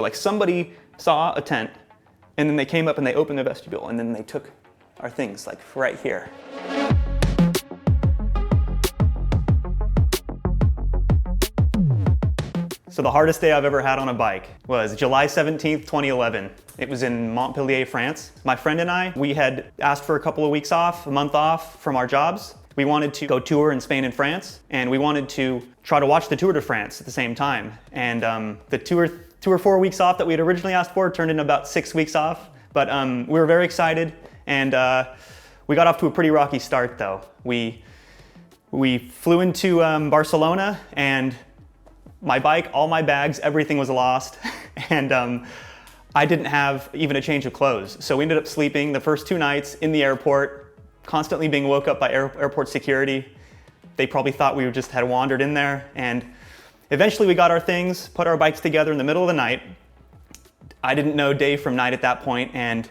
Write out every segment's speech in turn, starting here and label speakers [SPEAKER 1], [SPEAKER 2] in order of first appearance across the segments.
[SPEAKER 1] Like somebody saw a tent and then they came up and they opened the vestibule and then they took our things like right here. So the hardest day I've ever had on a bike was July 17th, 2011. It was in Montpellier, France. My friend and I, we had asked for a couple of weeks off, a month off from our jobs. We wanted to go tour in Spain and France, and we wanted to try to watch the Tour de France at the same time. And the 2 or 4 weeks off that we had originally asked for turned into about 6 weeks off. But we were very excited, and we got off to a pretty rocky start though. We flew into Barcelona, and my bike, all my bags, everything was lost, and I didn't have even a change of clothes. So we ended up sleeping the first 2 nights in the airport, constantly being woke up by airport security. They probably thought we just had wandered in there, and eventually we got our things, put our bikes together in the middle of the night. I didn't know day from night at that point, and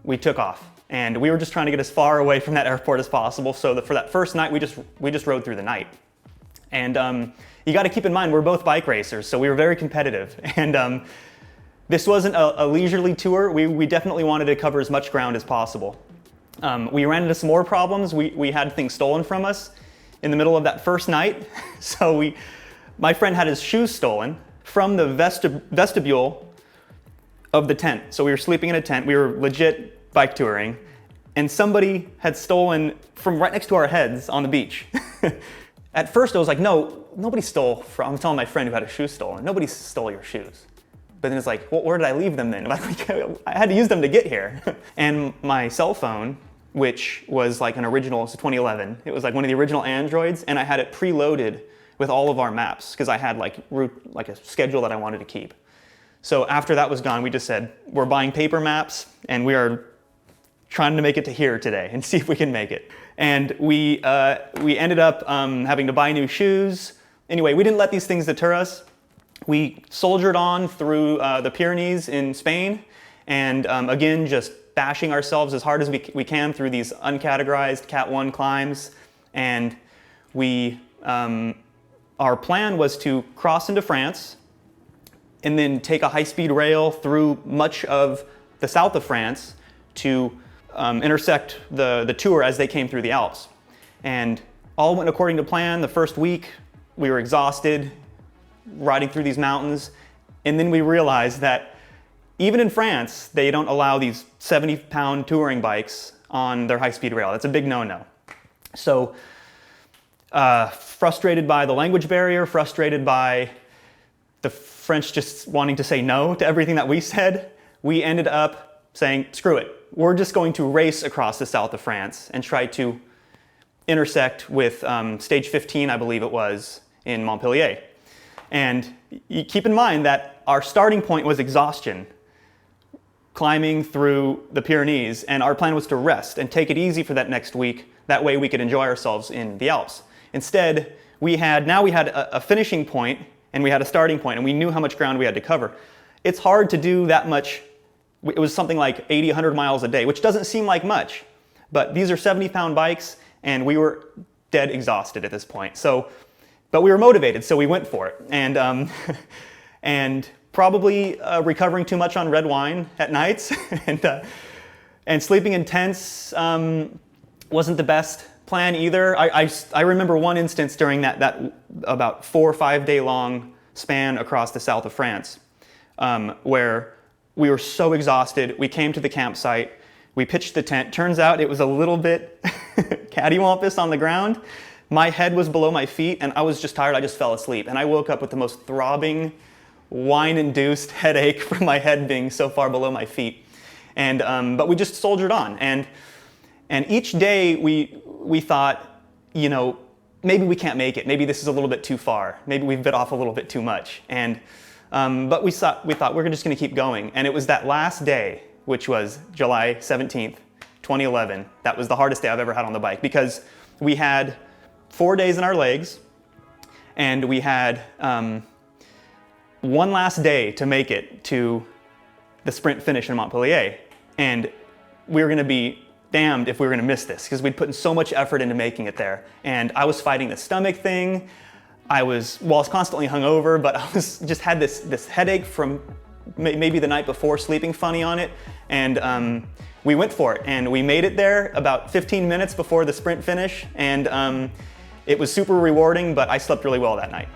[SPEAKER 1] we took off. And we were just trying to get as far away from that airport as possible, so for that first night, we just rode through the night. And you got to keep in mind, we're both bike racers, so we were very competitive. And this wasn't a leisurely tour. We definitely wanted to cover as much ground as possible. We ran into some more problems. We had things stolen from us in the middle of that first night. So my friend had his shoes stolen from the vestibule of the tent. So we were sleeping in a tent. We were legit bike touring, and somebody had stolen from right next to our heads on the beach. At first I was like, no, nobody stole I'm telling my friend who had his shoes stolen, nobody stole your shoes. But then it's like, well, where did I leave them then? Like, I had to use them to get here. And my cell phone, which was like an original, it's 2011, it was like one of the original Androids, and I had it preloaded with all of our maps, because I had like a schedule that I wanted to keep. So after that was gone, we just said, we're buying paper maps, and we are trying to make it to here today and see if we can make it. And we ended up having to buy new shoes. Anyway, we didn't let these things deter us. We soldiered on through the Pyrenees in Spain, and again, just bashing ourselves as hard as we can through these uncategorized Cat 1 climbs. And our plan was to cross into France and then take a high-speed rail through much of the south of France to intersect the tour as they came through the Alps. And all went according to plan. The first week, we were exhausted, riding through these mountains. And then we realized that even in France, they don't allow these 70-pound touring bikes on their high-speed rail. That's a big no-no. So frustrated by the language barrier, frustrated by the French just wanting to say no to everything that we said, we ended up saying, screw it. We're just going to race across the south of France and try to intersect with stage 15, I believe it was, in Montpellier. And you keep in mind that our starting point was exhaustion, climbing through the Pyrenees, and our plan was to rest and take it easy for that next week. That way we could enjoy ourselves in the Alps. Instead, we had a finishing point and we had a starting point, and we knew how much ground we had to cover. It's hard to do that much. It was something like 80, 100 miles a day, which doesn't seem like much, but these are 70-pound bikes, and we were dead exhausted at this point. But we were motivated, so we went for it. And probably recovering too much on red wine at nights, and sleeping in tents wasn't the best plan either. I remember one instance during that about 4 or 5 day long span across the south of France, where we were so exhausted. We came to the campsite, we pitched the tent. Turns out it was a little bit cattywampus on the ground. My head was below my feet, and I was just tired. I just fell asleep, and I woke up with the most throbbing, wine-induced headache from my head being so far below my feet. And but we just soldiered on, and each day we thought, you know, maybe we can't make it. Maybe this is a little bit too far. Maybe we've bit off a little bit too much. And but we thought we're just going to keep going. And it was that last day, which was July 17th, 2011. That was the hardest day I've ever had on the bike, because we had 4 days in our legs, and we had one last day to make it to the sprint finish in Montpellier. And we were going to be damned if we were going to miss this, because we'd put in so much effort into making it there. And I was fighting the stomach thing. I was constantly hungover, but I was just had this headache from maybe the night before, sleeping funny on it, and we went for it, and we made it there about 15 minutes before the sprint finish, and it was super rewarding, but I slept really well that night.